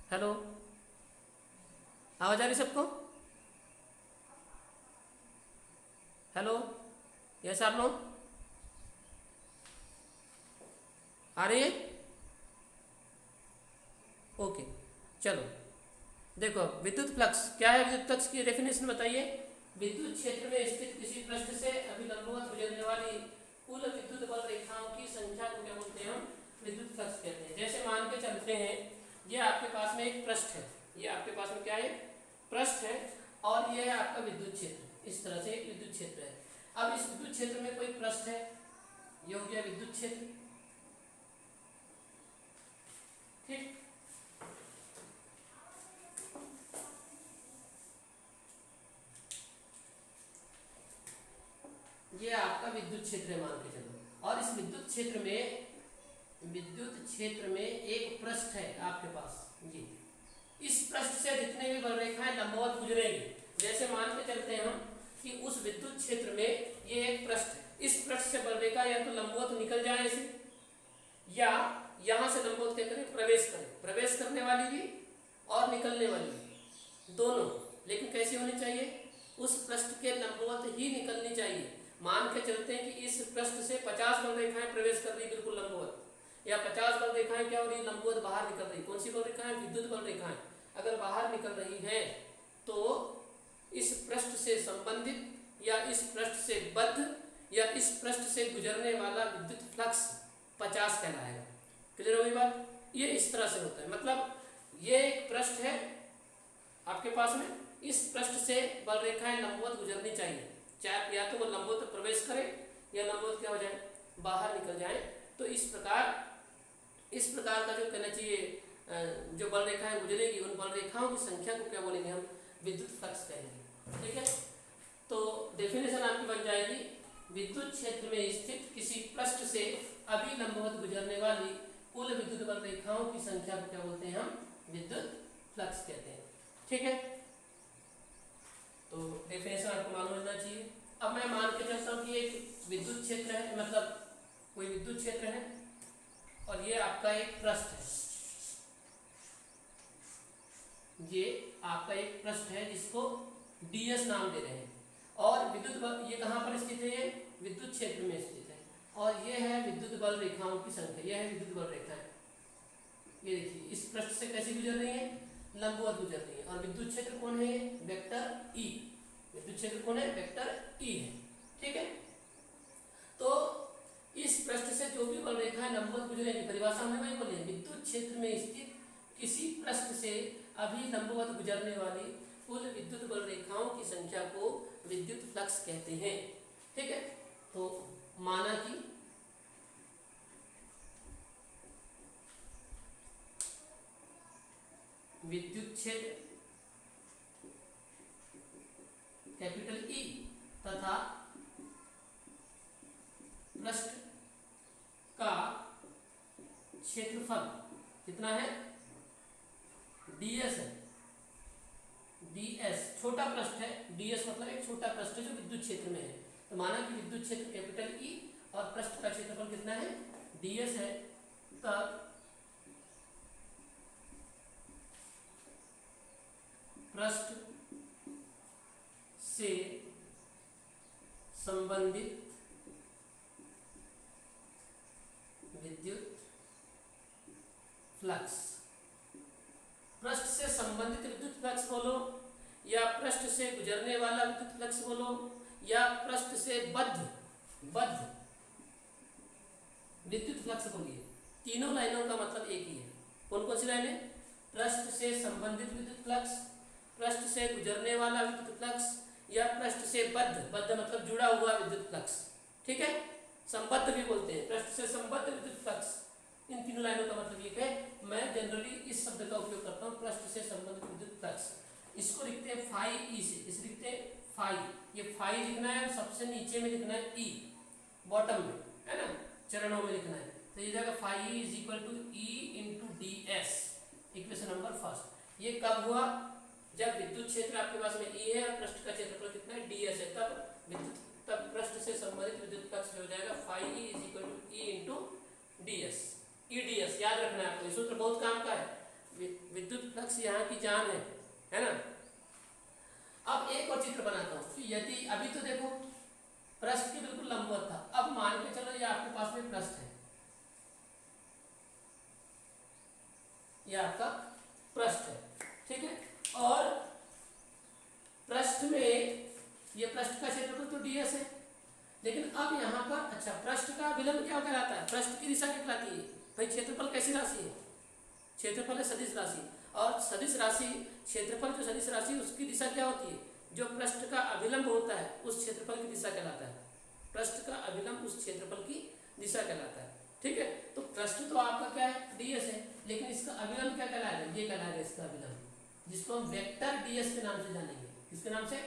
Hello, आवाज आ रही सबको? हेलो, यस आप लोग आ रही है? ओके, चलो देखो, विद्युत फ्लक्स क्या है? विद्युत फ्लक्स की डेफिनेशन बताइए। विद्युत क्षेत्र में स्थित किसी पृष्ठ से अभिलंबवत गुजरने वाली कुल विद्युत बल रेखाओं की संख्या को क्या बोलते हैं? हम विद्युत फ्लक्स कहते हैं। जैसे मान के चलते हैं, ये आपके पास में एक पृष्ठ है, ये आपके पास में क्या है? पृष्ठ है, और ये है आपका विद्युत क्षेत्र। इस तरह से एक विद्युत क्षेत्र है। अब इस विद्युत क्षेत्र में कोई पृष्ठ है, ये हो गया विद्युत क्षेत्र। ठीक, ये आपका विद्युत क्षेत्र है मान के चलो। और इस विद्युत क्षेत्र में एक पृष्ठ है आपके पास, ये। इस पृष्ठ से जितने भी बल रेखाएं लंबवत गुजरेंगी, जैसे मान के चलते हैं हम कि उस विद्युत क्षेत्र में ये एक पृष्ठ है, इस पृष्ठ से बल रेखा या तो लंबवत निकल जाए ऐसे, या यहां से लंबवत क्या करें? प्रवेश करें। प्रवेश करने वाली भी और निकलने वाली भी, दोनों। लेकिन कैसी होनी चाहिए? उस पृष्ठ के लंबवत ही निकलनी चाहिए। मान के चलते हैं कि इस पृष्ठ से 50 बल रेखाएं प्रवेश कर रही बिल्कुल लंबवत, या 50 बल रेखाएं क्या हो रही? लंबवत बाहर निकल रही। कौन सी बल रेखाएं? विद्युत बल रेखाएं अगर बाहर निकल रही हैं तो इस पृष्ठ से संबंधित या इस पृष्ठ से बद्ध या इस पृष्ठ से गुजरने वाला विद्युत फ्लक्स 50 कहलाएगा। क्लियर हो गई बात? ये इस तरह से होता है। मतलब ये एक पृष्ठ है आपके पास में, इस पृष्ठ से बल रेखाएं लंबवत गुजरनी चाहिए, चाहे या तो वो लंबवत प्रवेश करे या लंबवत क्या हो जाए? बाहर निकल जाए। तो इस प्रकार का जो कहना चाहिए, जो बल रेखाएं गुजरेगी, उन बल रेखाओं की संख्या को क्या बोलेंगे? हम विद्युत फ्लक्स कहेंगे। ठीक है, तो डेफिनेशन आपकी बन जाएगी, विद्युत क्षेत्र में स्थित किसी पृष्ठ से अभिलंबवत गुजरने वाली कुल विद्युत बल रेखाओं की संख्या को क्या बोलते हैं? हम विद्युत फ्लक्स कहते हैं। ठीक है, तो डेफिनेशन आपको मालूम होना चाहिए। अब मैं मान के चलता हूँ कि एक विद्युत क्षेत्र है, मतलब कोई विद्युत क्षेत्र है, और ये आपका एक पृष्ठ है, ये आपका एक पृष्ठ है जिसको ds नाम दे रहे हैं। और विद्युत बल ये कहाँ पर स्थित है? ये विद्युत क्षेत्र में स्थित है। और ये है विद्युत बल रेखाओं की संख्या, ये है विद्युत बल रेखाएं। ये देखिए, इस पृष्ठ से कैसी गुजर रही है? लंबवत गुजर रही है। और विद्युत क्षेत्र कौन है? ये वेक्टर E। विद्युत क्षेत्र कौन है? वेक्टर E है। ठीक है, तो इस पृष्ठ से जो भी बल रेखाएं लंबवत गुजरेंगी, परिभाषा में वही बोले, विद्युत क्षेत्र में स्थित किसी पृष्ठ से अभी लंबवत गुजरने वाली कुल विद्युत बल रेखाओं की संख्या को विद्युत फ्लक्स कहते हैं। ठीक है, तो माना कि विद्युत क्षेत्र कैपिटल E तथा पृष्ठ का क्षेत्रफल कितना है? ds है। ds छोटा पृष्ठ है, ds मतलब एक छोटा पृष्ठ है जो विद्युत क्षेत्र में है। तो माना कि विद्युत क्षेत्र कैपिटल E और पृष्ठ का क्षेत्रफल कितना है? ds है। तब पृष्ठ से संबंधित विद्युत फ्लक्स, पृष्ठ से संबंधित विद्युत फ्लक्स बोलो, या पृष्ठ से गुजरने वाला विद्युत फ्लक्स बोलो, या पृष्ठ से बद्ध विद्युत फ्लक्स बोलिए, तीनों लाइनों का मतलब एक ही है। कौन कौन सी लाइनें? पृष्ठ से संबंधित विद्युत फ्लक्स, पृष्ठ से गुजरने वाला विद्युत फ्लक्स, या पृष्ठ से बद्ध मतलब जुड़ा हुआ विद्युत फ्लक्स। ठीक है, संबद्ध भी बोलते हैं, पृष्ठ से संबद्ध विद्युत फ्लक्स। इन तीनों लाइनों का मतलब ये है। मैं जनरली इस शब्द का उपयोग करता हूँ, पृष्ठ से संबंधित विद्युत फ्लक्स। इसको लिखते हैं फाई ई से, इसे लिखते हैं फाई। ये फाई लिखना है, सबसे नीचे में लिखना है ई, बॉटम में है ना, चरणों में लिखना है। तो ये जाएगा phi is equal to e into d s, equation number first. ये कब हुआ? जब विद्युत क्षेत्र आपके पास में ई है और पृष्ठ का क्षेत्रफल कितना है? ds है। तब पृष्ठ से संबंधित विद्युत फ्लक्स हो जाएगा phi e is equal to e into d s. E d s याद रखना है आपको, ये सूत्र बहुत काम का है। विद्युत फ्लक्स फ्लक्स यहाँ की जान है ना। अब एक और चित्र बनाता हूँ कि यदि अभी तो देखो पृष्ठ के बिल्कुल लंबवत था, अब मान के चलो ये आपके पास में पृष्ठ है, ये आपका पृष्ठ है, ठीक है। और पृष्ठ में ये पृष्ठ का क्षेत्रफल तो ds है, लेकिन अब यहाँ पर अच्छा पृष्ठ का अभिलंब क्या कहलाता है, पृष्ठ की दिशा क्या कहलाती है भाई, क्षेत्रफल कैसी राशि है, क्षेत्रफल है सदिश राशि, और सदिश राशि क्षेत्रफल जो सदिश राशि उसकी दिशा क्या होती है, जो पृष्ठ का अभिलंब होता है उस क्षेत्रफल की दिशा कहलाता है, पृष्ठ का अभिलंब उस क्षेत्रफल की दिशा कहलाता है, ठीक है। तो पृष्ठ तो आपका क्या है ds है, लेकिन इसका अभिलंब क्या कहलाएगा, ये कहलाएगा इसका अभिलंब, जिसको हम वेक्टर ds के नाम से जानेंगे, किसके नाम से,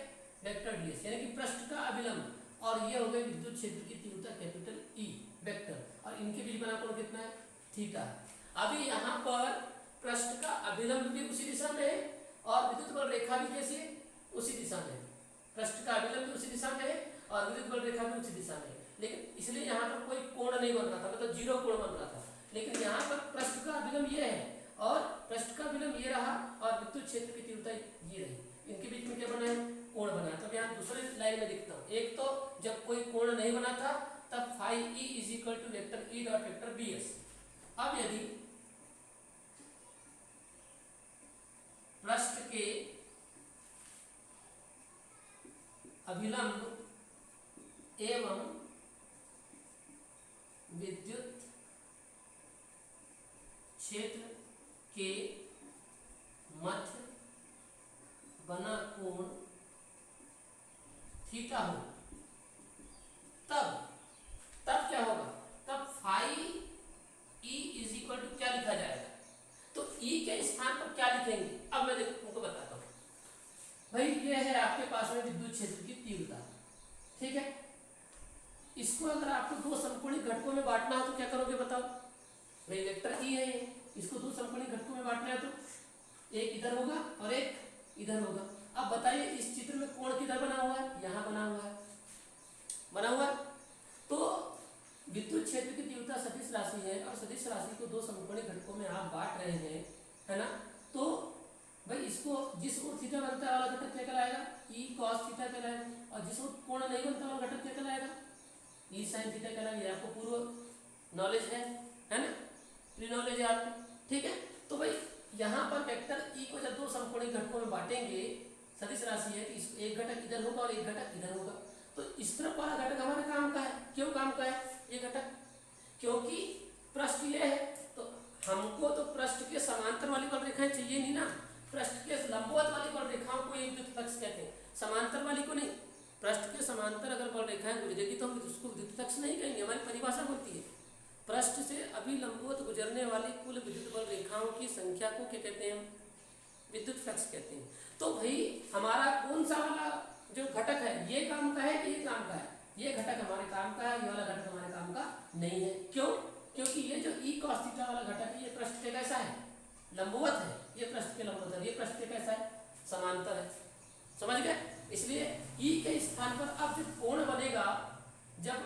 वेक्टर ds, यानी कि पृष्ठ का अभिलंब, और ये हो गई विद्युत क्षेत्र की तीव्रता कैपिटल E वेक्टर, और इनके बीच बना कोण कितना है, थीटा। अभी यहाँ पर पृष्ठ का अभिलंब भी उसी दिशा में है और विद्युत बल रेखा भी कैसी है, उसी दिशा में है, पृष्ठ का अभिलंब भी उसी दिशा में है और विद्युत बल रेखा भी उसी दिशा में है, लेकिन इसलिए यहाँ पर कोई कोण नहीं बन रहा था, मतलब जीरो कोण बन रहा था, लेकिन यहाँ पर पृष्ठ का अभिलंब ये है और पृष्ठ का अभिलंब ये रहा और विद्युत क्षेत्र की तीव्रता ये रही, इनके बीच में क्या बना है, कोण बना। तो यहाँ दूसरे लाइन में दिखता हूँ, एक तो जब कोई कोण नहीं बना था तब phi e is equal to vector e dot vector b s. अब यदि पृष्ठ के अभिलंब एवं विद्युत क्षेत्र के मध्य बना कोण थीटा हो, तब क्या होगा, तब phi e is equal to क्या लिखा जाएगा, तो ई के स्थान पर क्या लिखेंगे, अब मैं तुमको बताता हूँ। भाई ये है आपके पास में विद्युत क्षेत्र की तीव्रता, ठीक है। इसको अगर आपको दो समकोणिक घटकों में बांटना हो तो क्या करोगे बताओ, भाई वेक्टर ई है ये, इसको दो समकोणिक घटकों में बांटना है तो एक इधर होगा और एक इधर होगा। अब बताइए इस चित्र में कोण किधर बना हुआ है, यहाँ बना हुआ है, तो विद्युत क्षेत्र की तीव्रता सदिश राशि है और सदिश राशि को दो समकोणिक घटकों में आप बांट रहे हैं, है ना। तो भाई इसको जिस ओर थीटा बनता है वाला घटक क्या कहलाएगा, ई कॉस थीटा कहलाएगा, और जिस ओर कोण नहीं बनता वाला घटक क्या कहलाएगा, ई साइन थीटा कहलाएगा। ये आपको पूर्व नॉलेज है ना, प्री नॉलेज है आपको, ठीक है। तो भाई यहाँ पर वेक्टर ई को जब दो समकोणिक घटकों में बांटेंगे, सदिश राशि है कि एक घटक इधर होगा और एक घटक इधर होगा, तो इस तरफ वाला घटक हमारे काम का है, क्यों काम का है ये घटक, क्योंकि पृष्ठ ये है, तो हमको तो पृष्ठ के समांतर वाली बल रेखाएं चाहिए नहीं ना, पृष्ठ के लंबवत वाली बल रेखाओं को एक विद्युत फ्लक्स कहते हैं, समांतर वाली को नहीं। पृष्ठ के समांतर अगर बल रेखाएं गुजरेगी तो हम उसको विद्युत फ्लक्स नहीं कहेंगे, हमारी परिभाषा बोलती है पृष्ठ से अभी लंबवत गुजरने वाली कुल विद्युत बल रेखाओं की संख्या को क्या कहते हैं, विद्युत फ्लक्स कहते हैं। तो भाई हमारा कौन सा वाला जो घटक है ये काम का है कि ये काम का है, ये घटक हमारे काम का है, ये वाला घटक हमारे काम का नहीं है। क्यों, क्योंकि ये जो ई कॉस थीटा वाला घटक है ये पृष्ठ पे कैसा है, लंबवत है, ये पृष्ठ के लंबवत है, ये पृष्ठ पे कैसा है, समांतर है, समझ गए। इसलिए ई के स्थान पर अब जो कोण बनेगा, जब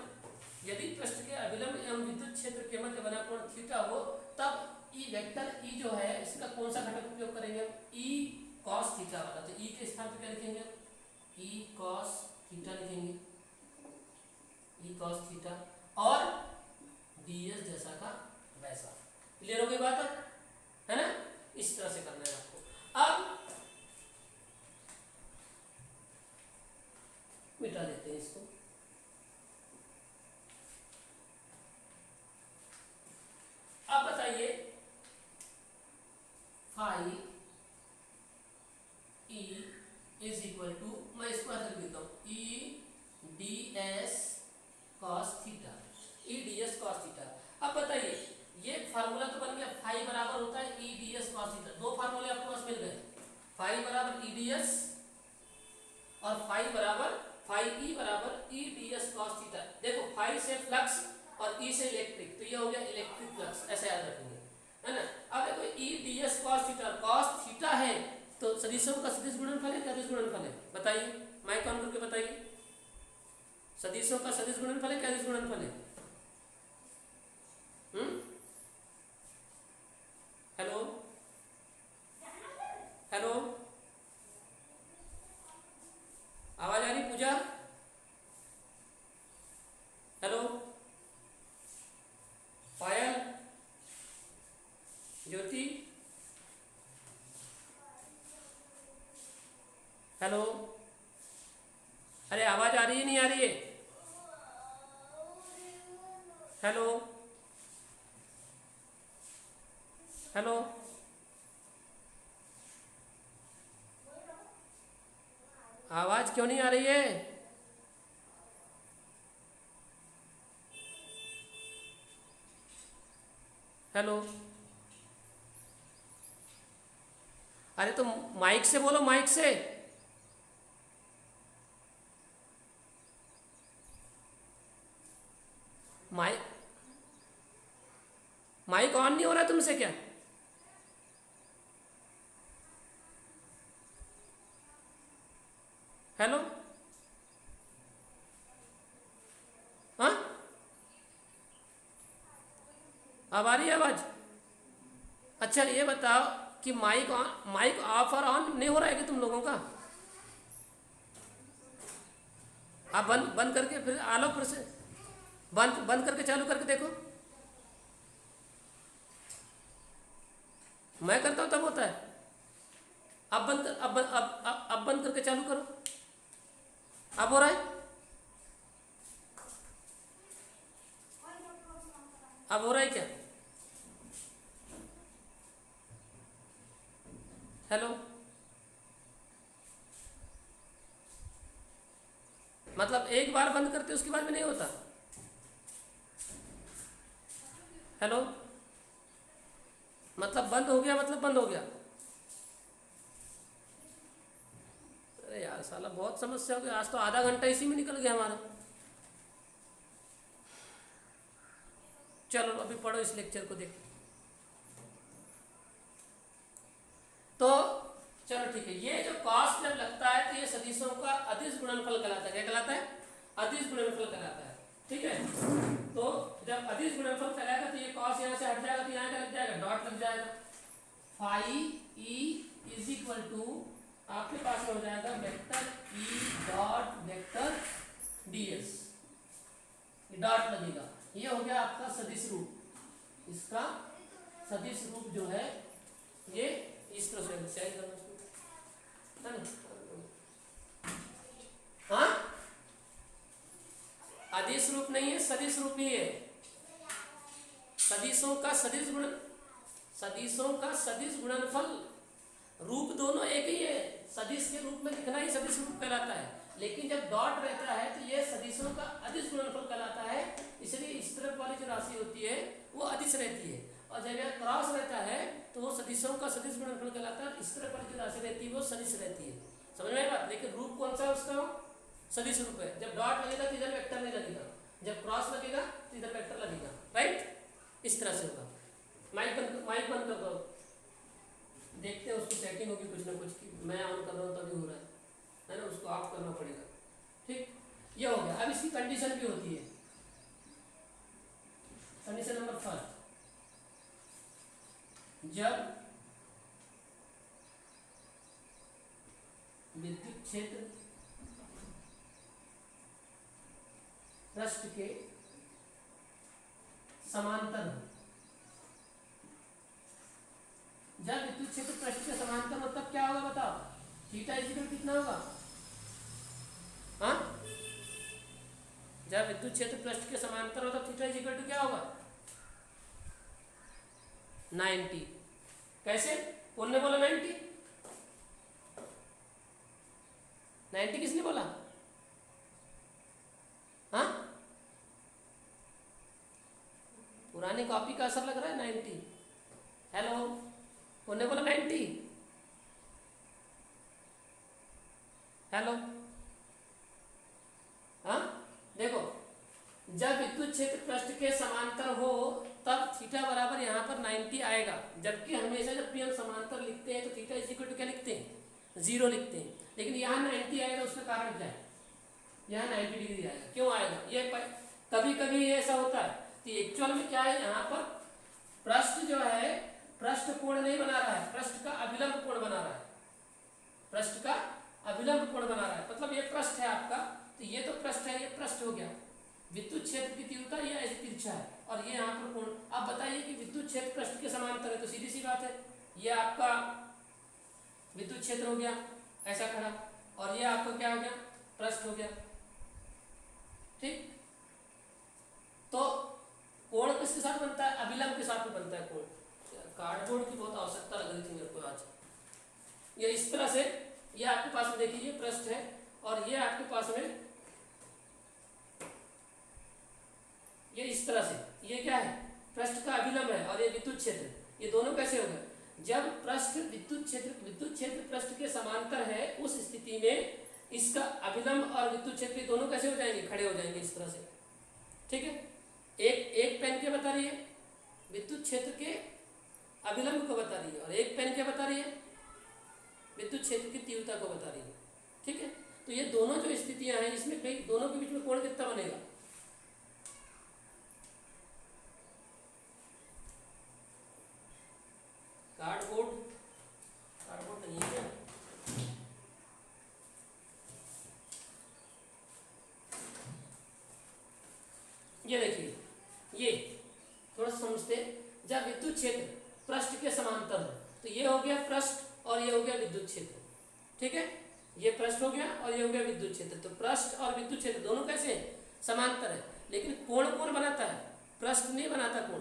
यदि पृष्ठ के अभिलंब एवं विद्युत क्षेत्र के मध्य बना कोण थीटा हो, तब ई वेक्टर ई जो है इसका कौन सा घटक उपयोग करेंगे, ई कॉस थीटा वाला। तो ई के स्थान पर क्या लिखेंगे, ई कॉस थीटा लिखेंगे, ई कॉस थीटा, और ds जैसा का वैसा। क्लियर हो गई बात है ना, इस तरह से करना है आपको। अब मिटा देते हैं इसको, अब बताइए phi e is equal to, मैं इसको ऐसे लिख देता हूँ, e d s cos theta, e d s cos theta. अब बताइए ये फार्मूला तो बन गया, फाई बराबर होता है ई डी एस कॉस थीटा, दो फार्मूले आपके पास मिल गए, फाई बराबर ई डी एस और फाई ई बराबर ई डी एस कॉस थीटा। देखो फाई से फ्लक्स और ई से इलेक्ट्रिक, तो ये हो गया इलेक्ट्रिक फ्लक्स, ऐसे याद रखेंगे, है ना। अब देखो ई डी एस कॉस थीटा है तो सदिशों का सदिश गुणनफल है क्या, सदिश गुणनफल है, बताइए माइक ऑन करके बताइए, सदिशों का सदिश गुणनफल है क्या, सदिश गुणनफल है, हेलो हेलो, अरे आवाज आ रही है नहीं आ रही है? हेलो हेलो, आवाज क्यों नहीं आ रही है? हेलो, अरे तो माइक से बोलो, माइक से। माइक माइक ऑन नहीं हो रहा है तुमसे क्या? हेलो, हाँ, अब आ रही है आवाज? अच्छा ये बताओ कि माइक ऑफ और ऑन नहीं हो रहा है कि तुम लोगों का? आप बंद बंद करके फिर आ लो, फिर से बंद बंद करके चालू करके देखो। मैं करता हूँ तब होता है। अब बंद अब बंद करके चालू करो। अब हो रहा है? अब हो रहा है क्या? हेलो, मतलब एक बार बंद करते उसके बाद भी नहीं होता? हेलो, मतलब बंद हो गया, मतलब बंद हो गया? अरे यार साला बहुत समस्या हो गई, आज तो आधा घंटा इसी में निकल गया हमारा। चलो अभी पढ़ो इस लेक्चर को, देखो तो। चलो ठीक है, ये जो कॉस जब लगता है तो ये सदिशों का अदिश गुणनफल कहलाता है। क्या कहलाता है? अदिश गुणनफल कहलाता है। ठीक है, तो जब अदिश गुणनफल कहलाएगा तो ये कॉस यहाँ से हट जाएगा तो यहाँ क्या लग जाएगा? डॉट लग जाएगा। Phi e is equal to, आपके पास में हो जाएगा vector e dot vector ds, dot लगेगा। ये हो गया आपका सदिश रूप। इसका सदिश रूप जो है ये इस तरह से चेंज करना है ना। हाँ, अदिश रूप नहीं है, सदिश रूप ही है। सदिशों का सदिश गुणनफल, रूप दोनों एक ही है। सदिश के रूप में लिखना ही सदिश रूप कहलाता है, लेकिन जब डॉट रहता है तो ये सदिशों का अदिश गुणनफल कहलाता है। इसलिए इस तरफ वाली जो राशि होती है वो अदिश रहती है, और जब यह क्रॉस रहता है तो वो सदिशों का सदिश गुणनफल कहलाता है। इस तरफ वाली जो राशि रहती है वो सदिश रहती है। समझ में आई बात? लेकिन रूप कौन सा है उसका? सदिश रूप है। जब डॉट लगेगा तो इधर वेक्टर नहीं लगेगा, जब क्रॉस लगेगा तो इधर वेक्टर लगेगा। राइट, इस तरह से होगा। माइक बंद कर दो, देखते हैं उसकी सेटिंग होगी कुछ ना कुछ की। मैं ऑन कर रहा हूँ तभी हो रहा है ना, उसको ऑफ करना पड़ेगा। ठीक, ये हो गया। अब इसकी कंडीशन भी होती है। कंडीशन नंबर फर्स्ट, जब विद्युत क्षेत्र पृष्ठ के समांतर हो। जब विद्युत क्षेत्र पृष्ठ के समांतर हो तब क्या होगा बताओ? थीटा इक्वल कितना होगा? हाँ, जब विद्युत क्षेत्र पृष्ठ के समांतर हो तब थीटा इक्वल क्या होगा? 90। कैसे? कौन ने बोला 90? 90 किसने बोला? हाँ, पुरानी कॉपी का असर लग रहा है 90। हेलो, कौन ने बोला 90? हेलो, हाँ, देखो जब विद्युत क्षेत्र पृष्ठ के समांतर हो तब थीटा बराबर यहाँ पर 90 आएगा। जबकि हमेशा जब भी हम समांतर लिखते हैं तो थीटा इज इक्वल टू क्या लिखते हैं? 0 लिखते हैं। लेकिन यहाँ 90 आएगा, उसका कारण क्या है? यहाँ 90 डिग्री आएगा। क्यों आएगा? ये कभी कभी ऐसा होता है कि एक्चुअल में क्या है, यहाँ पर पृष्ठ जो है पृष्ठ कोण नहीं बना रहा है, पृष्ठ का अभिलंब कोण बना रहा है। पृष्ठ का अभिलंब कोण बना रहा है, मतलब ये पृष्ठ है आपका, तो ये तो पृष्ठ है, ये पृष्ठ हो गया। विद्युत क्षेत्र की तीव्रता ये ऐसी तिरछा है और ये यहाँ पर कोण। आप बताइए कि विद्युत क्षेत्र पृष्ठ के समांतर है तो सीधी सी बात है ये आपका विद्युत क्षेत्र हो गया ऐसा खड़ा, और ये आपका क्या हो गया, पृष्ठ हो गया। ठीक, तो कोण किसके साथ बनता है, अभिलंब के साथ में बनता है कोण। कार्डबोर्ड की बहुत आवश्यकता लग रही थी मेरे को आज। ये इस तरह से, ये आपके पास में देखिए ये पृष्ठ है और ये आपके पास में ये इस तरह से, ये क्या है, पृष्ठ का अभिलंब है और ये विद्युत क्षेत्र, ये दोनों कैसे हो गए, जब पृष्ठ विद्युत क्षेत्र पृष्ठ के समांतर है उस स्थिति में इसका अभिलंब और विद्युत क्षेत्र दोनों कैसे हो जाएंगे, खड़े हो जाएंगे इस तरह से। ठीक है, एक पेन क्या बता रही है, विद्युत क्षेत्र के अभिलंब को बता रही है और एक पेन क्या बता रही है, विद्युत क्षेत्र की तीव्रता को बता रही है। ठीक है, तो ये दोनों जो स्थितियां हैं इसमें कई दोनों के बीच में कोण कितना बनेगा, कार्डबोर्ड नहीं है क्या, ये देखिए, ये थोड़ा समझते, जब विद्युत क्षेत्र पृष्ठ के समांतर है तो ये हो गया पृष्ठ और ये हो गया विद्युत क्षेत्र। ठीक है, ये पृष्ठ हो गया और ये हो गया विद्युत क्षेत्र। तो पृष्ठ और विद्युत क्षेत्र दोनों कैसे हैं, समांतर है, लेकिन कोण कौन बनाता है, पृष्ठ नहीं बनाता कोण,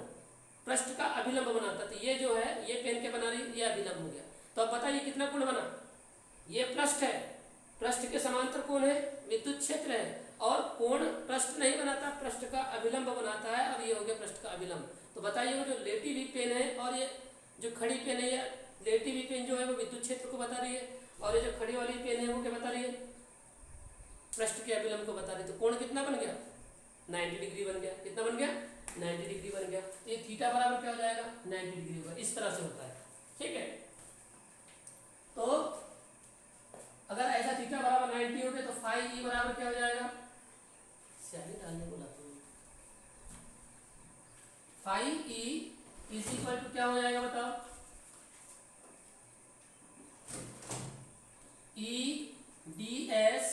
पृष्ठ का अभिलंब बनाता। तो ये जो है, ये पेन के बना रही, ये अभिलंब हो गया। तो अब बताइए कितना कोण बना, ये पृष्ठ है, पृष्ठ के समांतर कौन है, विद्युत क्षेत्र है, और कोण पृष्ठ नहीं बनाता, पृष्ठ का अभिलंब बनाता है, और ये हो गया पृष्ठ का अभिलंब। तो बताइए वो जो लेटी हुई पेन है और ये जो खड़ी पेन है, ये लेटी हुई पेन जो है वो विद्युत क्षेत्र को बता रही है और ये जो खड़ी वाली पेन है वो क्या बता रही है, पृष्ठ के अभिलंब को बता रही है। तो कोण कितना बन गया, 90 डिग्री बन गया। कितना बन गया, 90 डिग्री बन गया। तो ये थीटा बराबर क्या हो जाएगा, 90 डिग्री होगा। इस तरह से होता है। ठीक है, तो अगर ऐसा थीटा बराबर 90 हो गया तो फाई ई बराबर क्या हो जाएगा, स्याही डालने को लाता हूँ, phi e is equal to क्या हो जाएगा बताओ, ई डी एस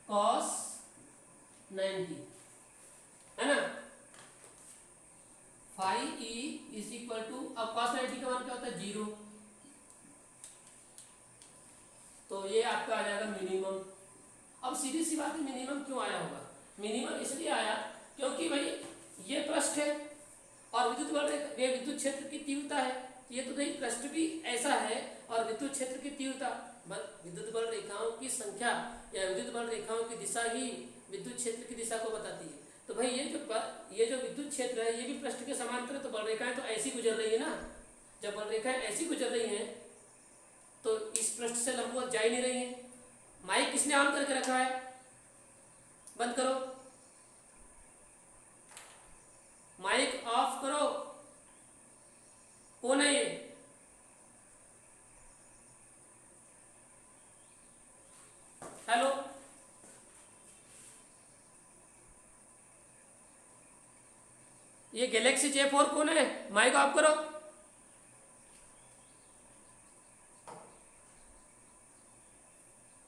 कॉस 90 है ना। Phi e is equal to, अब कॉस 90 का मान क्या होता है, 0, तो ये आपका आ जाएगा मिनिमम। अब सीधी सी बात है, मिनिमम क्यों आया होगा, मिनिमम इसलिए आया क्योंकि भाई ये पृष्ठ है और विद्युत बल, ये विद्युत क्षेत्र की तीव्रता है, ये तो नहीं, पृष्ठ भी ऐसा है और विद्युत क्षेत्र की तीव्रता, विद्युत बल रेखाओं की संख्या या विद्युत बल रेखाओं की दिशा ही विद्युत क्षेत्र की दिशा को बताती है। तो भाई ये जो विद्युत क्षेत्र है ये भी पृष्ठ के समांतर है, तो बल रेखाएं तो ऐसी गुजर रही है ना। जब बल रेखाएं ऐसी गुजर रही हैं तो इस पृष्ठ से लंबवत जा ही नहीं रही है। माइक किसने ऑन करके रखा है, बंद करो, माइक ऑफ करो, कौन है ये, हेलो, ये गैलेक्सी J4 कौन है, माइक ऑफ करो,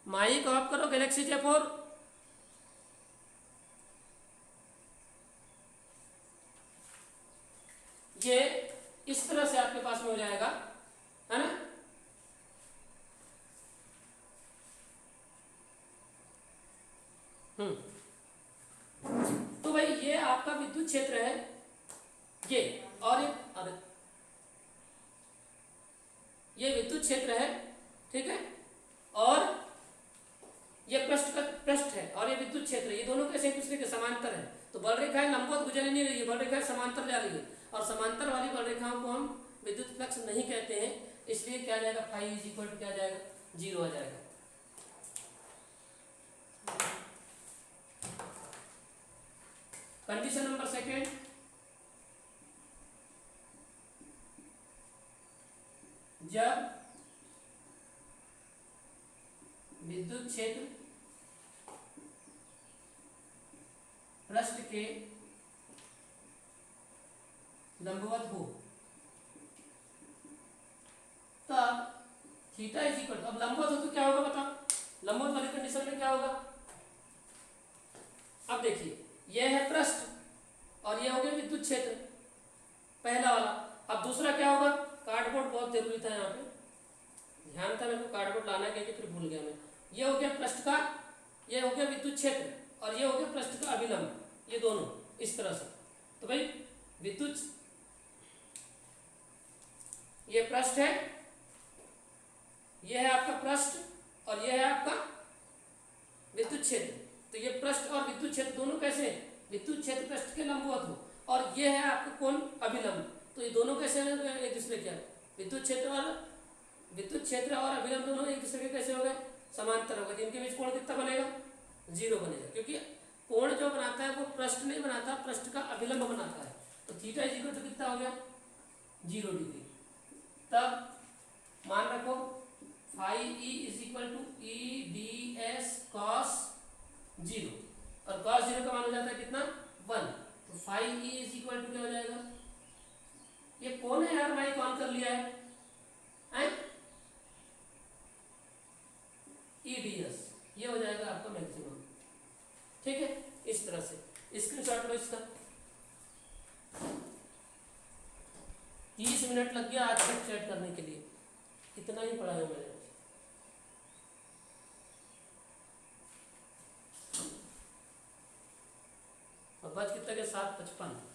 माइक ऑफ करो, गैलेक्सी J4। ये इस तरह से आपके पास में हो जाएगा, है ना। तो भाई ये आपका विद्युत क्षेत्र है, ये और ये विद्युत क्षेत्र है, ठीक है, और ये पृष्ठ है और ये विद्युत क्षेत्र, ये दोनों कैसे एक दूसरे के समांतर है। तो बल रेखाएं लंबवत गुजर नहीं रही है, बल रेखाएं समांतर जा रही है, और समांतर वाली बल रेखाओं को हम विद्युत फ्लक्स नहीं कहते हैं, इसलिए क्या जाएगा, फाई इज इक्वल टू क्या जाएगा, 0 आ जाएगा। कंडीशन नंबर सेकेंड, जब विद्युत क्षेत्र पृष्ठ के लंबवत हो तब थीटा इज इक्वल, अब लंबवत हो तो क्या होगा बताओ, लंबवत वाली कंडीशन में क्या होगा। अब देखिए यह है पृष्ठ और यह हो गया विद्युत क्षेत्र पहला वाला। अब दूसरा क्या होगा, कार्डबोर्ड बहुत जरूरी था, यहाँ पे ध्यान था मेरे को कार्डबोर्ड लाना, क्या कि फिर भूल गया मैं। ये हो गया पृष्ठ का, ये हो गया विद्युत क्षेत्र, और ये हो गया पृष्ठ का अभिलंब, ये दोनों इस तरह से। तो भाई विद्युत, ये पृष्ठ है, ये है आपका पृष्ठ और ये है आपका विद्युत क्षेत्र। तो ये पृष्ठ और विद्युत क्षेत्र दोनों कैसे हैं? विद्युत क्षेत्र पृष्ठ के लंबवत हो, और ये है आपका कोण अभिलंब। तो ये दोनों कैसे एक दूसरे के, विद्युत क्षेत्र और अभिलंब दोनों एक दूसरे के कैसे हो गए? समांतर हो गए। इनके बीच कोण कितना बनेगा? 0 बनेगा, क्योंकि कोण जो बनाता है वो पृष्ठ नहीं बनाता, पृष्ठ का अभिलंब बनाता है। तो थीटा इज इक्वल टू कितना हो गया? 0 डिग्री। तब मान रखो phi e is equal to e d s cos 0, और कॉस 0 का मान हो जाता है कितना? 1। तो phi e is equal to क्या हो जाएगा? ये कौन है यार, भाई कौन कर लिया है? ई डी एस, ये हो जाएगा आपका मैक्सिमम। ठीक है, इस तरह से स्क्रीनशॉट लो इसका। 30 मिनट लग गया आज तक चैट करने के लिए, इतना ही पढ़ाया मैंने। अब बज कितना के 7:55।